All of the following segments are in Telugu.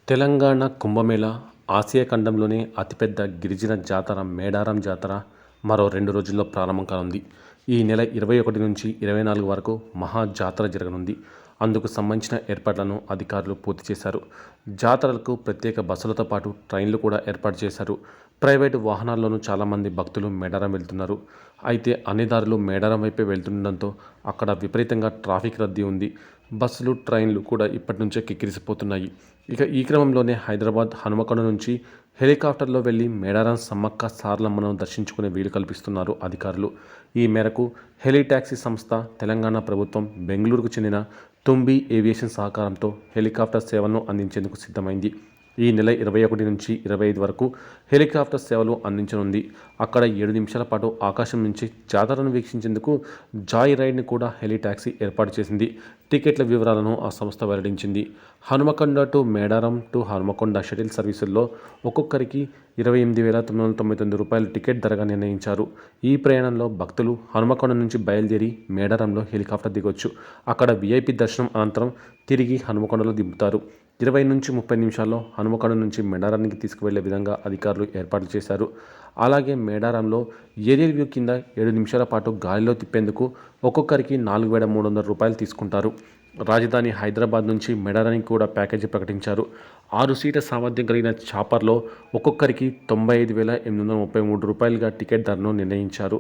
తెలంగాణ కుంభమేళా ఆసియా ఖండంలోనే అతిపెద్ద గిరిజన జాతర మేడారం జాతర మరో 2 రోజుల్లో ప్రారంభం కానుంది. ఈ నెల 21 నుంచి 24 వరకు మహా జాతర జరగనుంది. అందుకు సంబంధించిన ఏర్పాట్లను అధికారులు పూర్తి చేశారు. జాతరలకు ప్రత్యేక బస్సులతో పాటు ట్రైన్లు కూడా ఏర్పాటు చేశారు. ప్రైవేటు వాహనాల్లోనూ చాలామంది భక్తులు మేడారం వెళ్తున్నారు. అయితే అన్ని దారులు మేడారం వైపే వెళ్తుండడంతో అక్కడ విపరీతంగా ట్రాఫిక్ రద్దీ ఉంది. బస్సులు, ట్రైన్లు కూడా ఇప్పటి నుంచే కిక్కిరిసిపోతున్నాయి. ఇక ఈ క్రమంలోనే హైదరాబాద్ హనుమకొండ నుంచి హెలికాప్టర్లో వెళ్లి మేడారం సమ్మక్క సారలమ్మను దర్శించుకునే వీలు కల్పిస్తున్నారు అధికారులు. ఈ మేరకు హెలి టాక్సీ సంస్థ, తెలంగాణ ప్రభుత్వం బెంగళూరుకు చెందిన తుంబి ఏవియేషన్ సహకారంతో హెలికాప్టర్ సేవలను అందించేందుకు సిద్ధమైంది. ఈ నెల 21 నుంచి 25 వరకు హెలికాప్టర్ సేవలు అందించనుంది. అక్కడ 7 నిమిషాల పాటు ఆకాశం నుంచి జాతరను వీక్షించేందుకు జాయ్ రైడ్ని కూడా హెలి టాక్సీ ఏర్పాటు చేసింది. టికెట్ల వివరాలను ఆ సంస్థ వెల్లడించింది. Hanumakonda to Medaram to Hanumakonda shuttle సర్వీసుల్లో ఒక్కొక్కరికి 28,999 రూపాయలు టికెట్ ధరగా నిర్ణయించారు. ఈ ప్రయాణంలో భక్తులు హనుమకొండ నుంచి బయలుదేరి మేడారంలో హెలికాప్టర్ దిగొచ్చు. అక్కడ వీఐపీ దర్శనం అనంతరం తిరిగి హనుమకొండలో దింపుతారు. 20 నుంచి 30 నిమిషాల్లో హనుమకొండ నుంచి మేడారానికి తీసుకువెళ్లే విధంగా అధికారులు ఏర్పాట్లు చేశారు. అలాగే మేడారంలో ఏరియల్ వ్యూ కింద 7 నిమిషాల పాటు గాలిలో తిప్పేందుకు ఒక్కొక్కరికి 4,300 రూపాయలు తీసుకుంటారు. రాజధాని హైదరాబాద్ నుంచి మేడారానికి కూడా ప్యాకేజీ ప్రకటించారు. 6 సీట్ల సామర్థ్యం కలిగిన చాపర్లో ఒక్కొక్కరికి 95,833 రూపాయలుగా టికెట్ ధరను నిర్ణయించారు.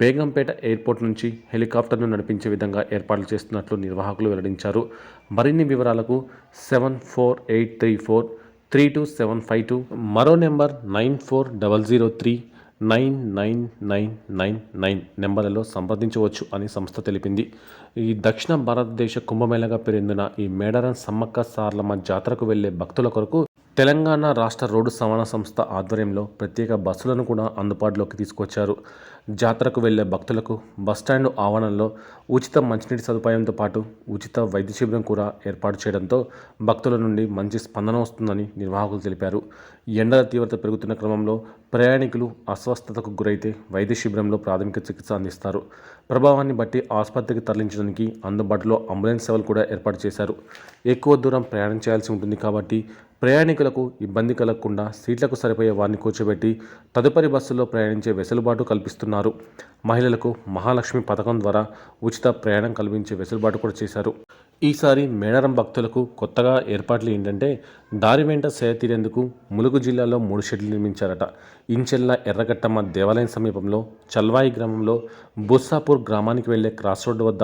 బేగంపేట ఎయిర్పోర్ట్ నుంచి హెలికాప్టర్ను నడిపించే విధంగా ఏర్పాట్లు చేస్తున్నట్లు నిర్వాహకులు వెల్లడించారు. మరిన్ని వివరాలకు 7483432752 మరో నెంబర్ 9400399999 నెంబర్లలో సంప్రదించవచ్చు అని సంస్థ తెలిపింది. ఈ దక్షిణ భారతదేశ కుంభమేళాగా పేరొందిన ఈ మేడారం సమ్మక్క సారలమ్మ జాతరకు వెళ్లే భక్తుల కొరకు తెలంగాణ రాష్ట్ర రోడ్డు రవాణా సంస్థ ఆధ్వర్యంలో ప్రత్యేక బస్సులను కూడా అందుబాటులోకి తీసుకొచ్చారు. జాతరకు వెళ్లే భక్తులకు బస్టాండు ఆవరణలో ఉచిత మంచినీటి సదుపాయంతో పాటు ఉచిత వైద్య శిబిరం కూడా ఏర్పాటు చేయడంతో భక్తుల నుండి మంచి స్పందన వస్తుందని నిర్వాహకులు తెలిపారు. ఎండల తీవ్రత పెరుగుతున్న క్రమంలో ప్రయాణికులు అస్వస్థతకు గురైతే వైద్య శిబిరంలో ప్రాథమిక చికిత్స అందిస్తారు. ప్రభావాన్ని బట్టి ఆసుపత్రికి తరలించడానికి అందుబాటులో అంబులెన్స్ సేవలు కూడా ఏర్పాటు చేశారు. ఎక్కువ దూరం ప్రయాణం చేయాల్సి ఉంటుంది కాబట్టి ప్రయాణికులకు ఇబ్బంది కలగకుండా సీట్లకు సరిపోయే వారిని కూర్చోబెట్టి తదుపరి బస్సుల్లో ప్రయాణించే వెసులుబాటు కల్పిస్తున్నారు. మహిళలకు మహాలక్ష్మి పథకం ద్వారా ఉచిత ప్రయాణం కల్పించే వెసులుబాటు కూడా చేశారు. ఈసారి మేడారం భక్తులకు కొత్తగా ఏర్పాట్లు ఏంటంటే దారి వెంట సేద తీరేందుకు ములుగు జిల్లాలో 3 షెడ్లు నిర్మించారట. ఇంచెల్ల ఎర్రగట్టమ్మ దేవాలయం సమీపంలో చల్వాయి గ్రామంలో బుస్సాపూర్ గ్రామానికి వెళ్లే క్రాస్ రోడ్డు వద్ద,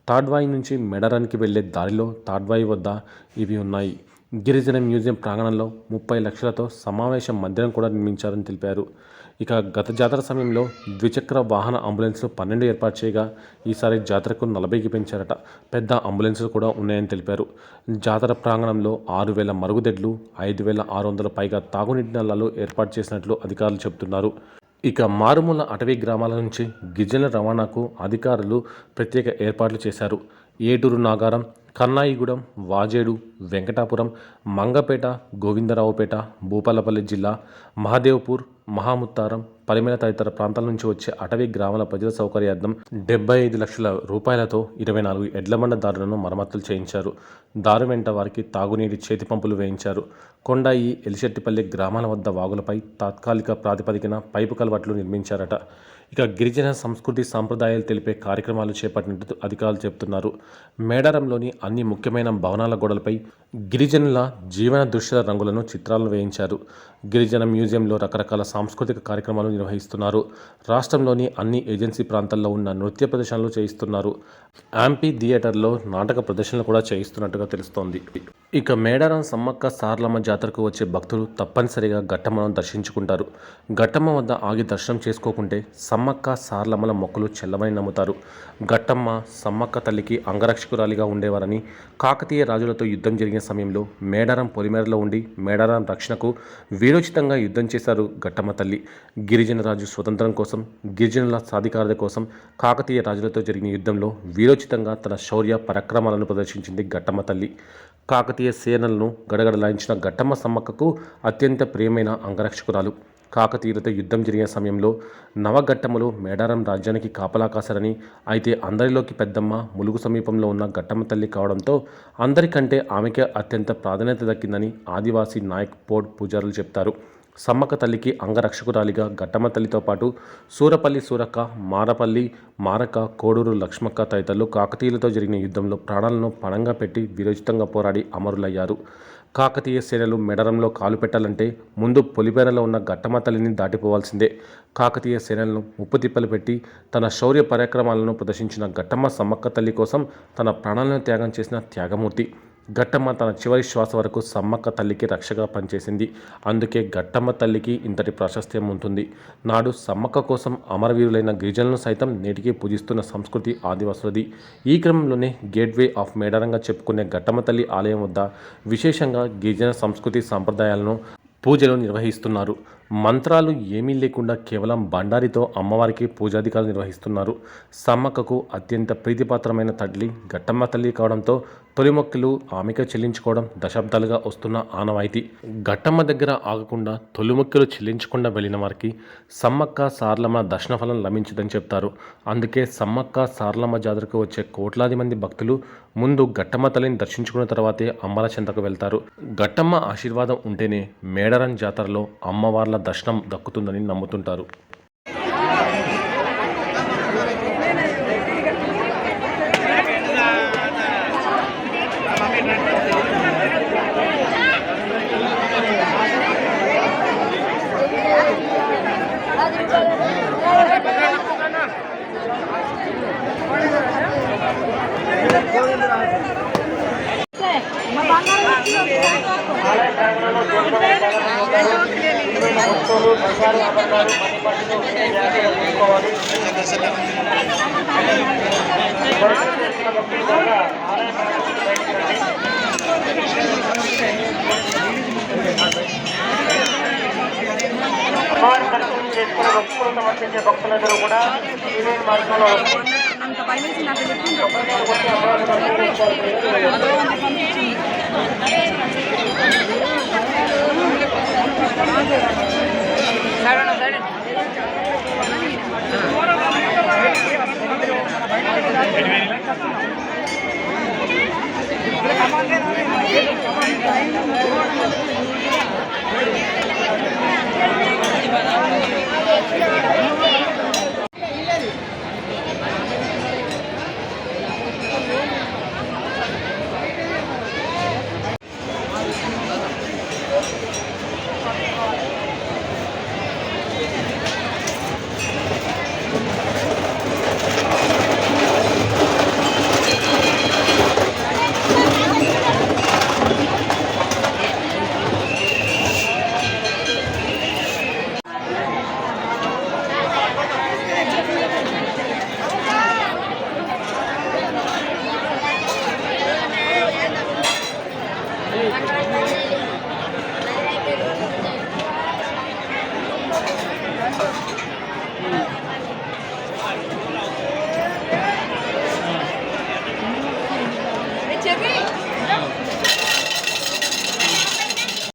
తాడ్వాయి నుంచి మేడారానికి వెళ్లే దారిలో తాడ్వాయి వద్ద ఇవి ఉన్నాయి. గిరిజన మ్యూజియం ప్రాంగణంలో 30 లక్షలతో సమావేశ మందిరం కూడా నిర్మించారని తెలిపారు. ఇక గత జాతర సమయంలో ద్విచక్ర వాహన అంబులెన్స్లు 12 ఏర్పాటు చేయగా ఈసారి జాతరకు 40కి పెంచారట. పెద్ద అంబులెన్సులు కూడా ఉన్నాయని తెలిపారు. జాతర ప్రాంగణంలో 6,000 మరుగుదొడ్లు, 5,600 పైగా తాగునీటి నల్లాలు ఏర్పాటు చేసినట్లు అధికారులు చెబుతున్నారు. ఇక మారుమూల అటవీ గ్రామాల నుంచి గిరిజనుల రవాణాకు అధికారులు ప్రత్యేక ఏర్పాట్లు చేశారు. ఏటూరు నాగారం, కన్నాయిగూడెం, వాజేడు, వెంకటాపురం, మంగపేట, గోవిందరావుపేట, భూపాలపల్లి జిల్లా, మహదేవ్పూర్, మహాముత్తారం, పరిమళ తదితర ప్రాంతాల నుంచి వచ్చే అటవీ గ్రామాల ప్రజల సౌకర్యార్థం 75 లక్షల రూపాయలతో 24 ఎడ్లబండ దారులను మరమ్మతులు చేయించారు. దారు వెంట వారికి తాగునీటి చేతి పంపులు వేయించారు. కొండాయి, ఎలిశెట్టిపల్లి గ్రామాల వద్ద వాగులపై తాత్కాలిక ప్రాతిపదికన పైపు కలవట్లు నిర్మించారట. ఇక గిరిజన సంస్కృతి సాంప్రదాయాలు తెలిపే కార్యక్రమాలు చేపట్టినట్టు అధికారులు చెబుతున్నారు. మేడారంలోని అన్ని ముఖ్యమైన భవనాల గోడలపై గిరిజనుల జీవన దృశ్యాల రంగులను చిత్రాలను వేయించారు. గిరిజన మ్యూజియంలో రకరకాల సాంస్కృతిక కార్యక్రమాలు నిర్వహిస్తున్నారు. రాష్ట్రంలోని అన్ని ఏజెన్సీ ప్రాంతాల్లో ఉన్న నృత్య ప్రదర్శనలు చేయిస్తున్నారు. యాంపీ థియేటర్లో నాటక ప్రదర్శనలు కూడా చేయిస్తున్నట్టుగా తెలుస్తోంది. ఇక మేడారం సమ్మక్క సారలమ్మ జాతరకు వచ్చే భక్తులు తప్పనిసరిగా ఘట్టమ్మను దర్శించుకుంటారు. ఘట్టమ్మ వద్ద ఆగి దర్శనం చేసుకోకుంటే సమ్మక్క సారలమ్మల మొక్కలు చెల్లమని నమ్ముతారు. ఘట్టమ్మ సమ్మక్క తల్లికి అంగరక్షకురాలిగా ఉండేవారని, కాకతీయ రాజులతో యుద్ధం జరిగిన సమయంలో మేడారం పొలిమేరలో ఉండి మేడారం రక్షణకు వీరోచితంగా యుద్ధం చేశారు ఘట్టమ్మ తల్లి. గిరిజన రాజు స్వతంత్రం కోసం, గిరిజనుల సాధికారత కోసం కాకతీయ రాజులతో జరిగిన యుద్ధంలో వీరోచితంగా తన శౌర్య పరాక్రమాలను ప్రదర్శించింది ఘట్టమ్మ తల్లి. కాకతీయ సేనలను గడగడలాయించిన ఘట్టమ్మ సమ్మక్కకు అత్యంత ప్రియమైన అంగరక్షకురాలు. కాకతీయులతో యుద్ధం జరిగిన సమయంలో నవఘట్టములు మేడారం రాజ్యానికి కాపలా కాశారని, అయితే అందరిలోకి పెద్దమ్మ ములుగు సమీపంలో ఉన్న ఘట్టమ్మ తల్లి కావడంతో అందరికంటే ఆమెకే అత్యంత ప్రాధాన్యత దక్కిందని ఆదివాసీ నాయక్ పోడ్ పూజారులు చెప్తారు. సమ్మక్క తల్లికి అంగరక్షకురాలిగా ఘట్టమ్మ తల్లితో పాటు సూరపల్లి సూరక్క, మారపల్లి మారక్క, కోడూరు లక్ష్మక్క తదితరులు కాకతీయులతో జరిగిన యుద్ధంలో ప్రాణాలను పణంగా పెట్టి వీరోచితంగా పోరాడి అమరులయ్యారు. కాకతీయ సేనలు మెడరంలో కాలు పెట్టాలంటే ముందు పొలిపేరలో ఉన్న ఘట్టమ్మ తల్లిని దాటిపోవాల్సిందే. కాకతీయ సేనలను ముప్పుతిప్పలు పెట్టి తన శౌర్య పరాక్రమాలను ప్రదర్శించిన ఘట్టమ్మ సమ్మక్క తల్లి కోసం తన ప్రాణాలను త్యాగం చేసిన త్యాగమూర్తి. ఘట్టమ్మ తన చివరి శ్వాస వరకు సమ్మక్క తల్లికి రక్షగా పనిచేసింది. అందుకే ఘట్టమ్మ తల్లికి ఇంతటి ప్రాశస్త్యం ఉంటుంది. నాడు సమ్మక్క కోసం అమరవీరులైన గిరిజనులను సైతం నేటికి పూజిస్తున్న సంస్కృతి ఆదివాసులది. ఈ క్రమంలోనే గేట్వే ఆఫ్ మేడారంగా చెప్పుకునే ఘట్టమ్మ తల్లి ఆలయం వద్ద విశేషంగా గిరిజన సంస్కృతి సంప్రదాయాలను పూజలు నిర్వహిస్తున్నారు. మంత్రాలు ఏమీ లేకుండా కేవలం బండారితో అమ్మవారికి పూజాధికారులు నిర్వహిస్తున్నారు. సమ్మక్కకు అత్యంత ప్రీతిపాత్రమైన తల్లి ఘట్టమ్మ తల్లి కావడంతో తొలి మొక్కులు ఆమెకే చెల్లించుకోవడం దశాబ్దాలుగా వస్తున్న ఆనవాయితీ. ఘట్టమ్మ దగ్గర ఆగకుండా తొలి మొక్కులు చెల్లించకుండా వెళ్ళిన వారికి సమ్మక్క సారలమ్మ దర్శన ఫలం లభించదని చెప్తారు. అందుకే సమ్మక్క సారలమ్మ జాతరకు వచ్చే కోట్లాది మంది భక్తులు ముందు ఘట్టమ్మ తల్లిని దర్శించుకున్న తర్వాతే అమ్మల చెంతకు వెళ్తారు. ఘట్టమ్మ ఆశీర్వాదం ఉంటేనే మేడారం జాతరలో అమ్మవార్ల దర్శనం దక్కుతుందని నమ్ముతుంటారు. భక్తులందరూ కూడా మార్గంలో